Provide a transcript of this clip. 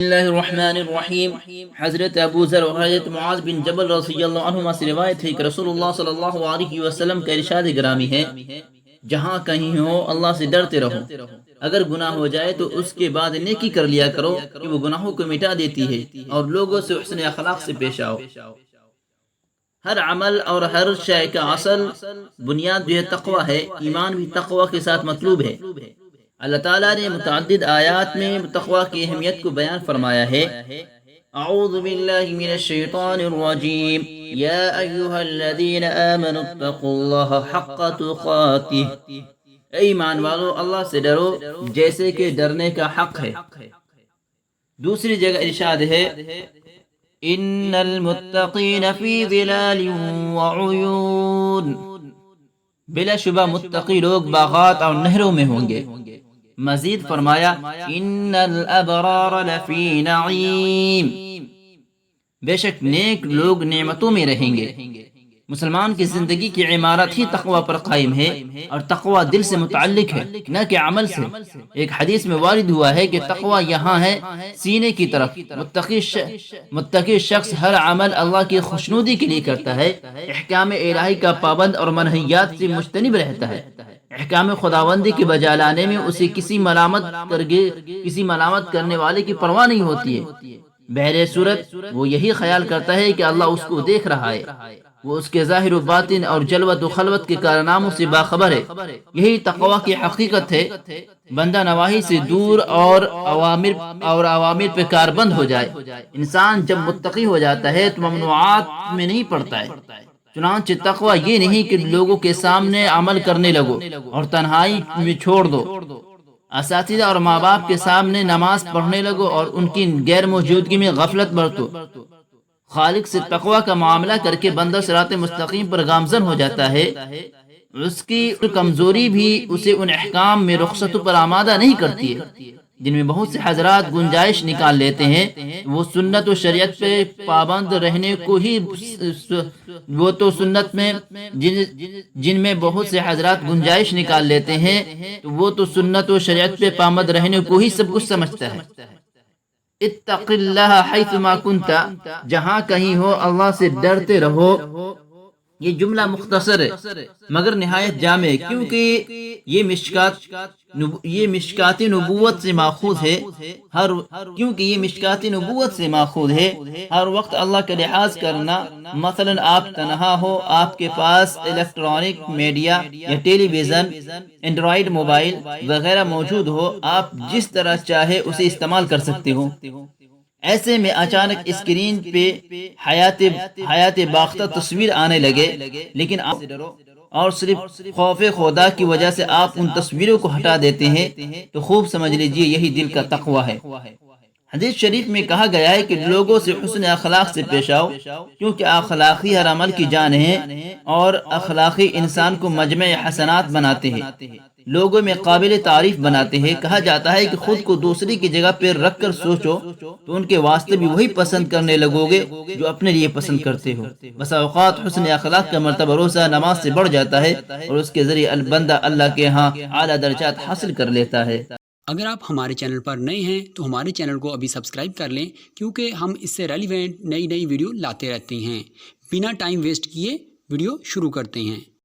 اللہ الرحمن الرحیم۔ حضرت ابو ذر اور حضرت معاذ بن جبل رضی اللہ عنہما سے روایت ہے کہ رسول اللہ صلی اللہ علیہ وسلم کا ارشاد گرامی ہے، جہاں کہیں ہو اللہ سے ڈرتے رہو، اگر گناہ ہو جائے تو اس کے بعد نیکی کر لیا کرو کہ وہ گناہوں کو مٹا دیتی ہے، اور لوگوں سے حسن اخلاق سے پیش آؤ۔ ہر عمل اور ہر شے کا اصل بنیاد جو ہے تقوی ہے، ایمان بھی تقوی کے ساتھ مطلوب ہے۔ اللہ تعالیٰ نے متعدد آیات میں تقوی کی اہمیت کو بیان فرمایا ہے۔ اعوذ باللہ من الشیطان الرجیم، یا ایہا الذین آمنوا اتقوا اللہ حق تقاتہ، اے ایمان والو اللہ سے ڈرو جیسے کہ ڈرنے کا حق ہے۔ دوسری جگہ ارشاد ہے، ان المتقین فی ظلال وعیون، بلا شبہ متقی لوگ باغات اور نہروں میں ہوں گے۔ مزید فرمایا، ان الابرار لفی نعیم، بے شک نیک لوگ نعمتوں میں رہیں گے۔ مسلمان کی زندگی کی عمارت ہی تقوی پر قائم ہے، اور تقوی دل سے متعلق ہے نہ کہ عمل سے۔ ایک حدیث میں وارد ہوا ہے کہ تقوی یہاں ہے سینے کی طرف۔ متقی شخص ہر عمل اللہ کی خوشنودی کے لیے کرتا ہے، احکام الہی کا پابند اور منہیات سے مجتنب رہتا ہے۔ احکام خداوندی کی بجا لانے میں اسے کسی ملامت کرنے والے کی پرواہ نہیں ہوتی ہے۔ بہر صورت وہ یہی خیال کرتا ہے کہ اللہ اس کو دیکھ رہا ہے، وہ اس کے ظاہر و باطن اور جلوت و خلوت کے کارناموں سے باخبر ہے۔ یہی تقوی کی حقیقت ہے، بندہ نواہی سے دور اور اوامر پہ کاربند ہو جائے۔ انسان جب متقی ہو جاتا ہے تو ممنوعات میں نہیں پڑتا ہے۔ چنانچہ تقوی یہ نہیں کہ لوگوں کے سامنے عمل کرنے لگو اور تنہائی میں چھوڑ دو، اساتذہ اور ماں باپ کے سامنے نماز پڑھنے لگو اور ان کی غیر موجودگی میں غفلت برتو۔ خالق سے تقوی کا معاملہ کر کے بندہ صراط مستقیم پر گامزن ہو جاتا ہے۔ اس کی کمزوری بھی اسے ان احکام میں رخصتوں پر آمادہ نہیں کرتی ہے جن میں بہت سے حضرات گنجائش نکال لیتے ہیں۔ وہ سنت و شریعت پہ پابند رہنے کو ہی جن میں بہت سے حضرات گنجائش نکال لیتے ہیں تو وہ تو سنت و شریعت پہ پابند رہنے کو ہی سب کچھ سمجھتا ہے۔ اتق اللہ حیث ما کنت، جہاں کہیں ہو اللہ سے ڈرتے رہو۔ یہ جملہ مختصر ہے مگر نہایت جامع ہے، کیونکہ یہ مشکات نبوت سے ماخوذ ہے۔ ہر وقت اللہ کا لحاظ کرنا، مثلا آپ تنہا ہو، آپ کے پاس الیکٹرانک میڈیا یا ٹیلی ویژن، اینڈرائیڈ موبائل وغیرہ موجود ہو، آپ جس طرح چاہے اسے استعمال کر سکتے ہو۔ ایسے میں اچانک اسکرین پہ حیات باختہ تصویر آنے لگے، لیکن اور صرف خوف خدا کی وجہ سے آپ ان تصویروں کو ہٹا دیتے ہیں، تو خوب سمجھ لیجئے یہی دل کا تقوی ہے۔ حدیث شریف میں کہا گیا ہے کہ لوگوں سے حسن اخلاق سے پیش آؤ، کیونکہ اخلاقی ہر عمل کی جان ہے، اور اخلاقی انسان کو مجمع حسنات بناتے ہیں، لوگوں میں قابل تعریف بناتے ہیں۔ کہا جاتا ہے کہ خود کو دوسری کی جگہ پہ رکھ کر سوچو تو ان کے واسطے بھی وہی پسند کرنے لگو گے جو اپنے لیے پسند کرتے ہو۔ بس اوقات حسن اخلاق کا مرتبہ روزہ نماز سے بڑھ جاتا ہے، اور اس کے ذریعے البندہ اللہ کے ہاں اعلیٰ درجات حاصل کر لیتا ہے۔ اگر آپ ہمارے چینل پر نئے ہیں تو ہمارے چینل کو ابھی سبسکرائب کر لیں، کیونکہ ہم اس سے ریلیونٹ نئی ویڈیو لاتے رہتے ہیں۔ بنا ٹائم ویسٹ کیے ویڈیو شروع کرتے ہیں۔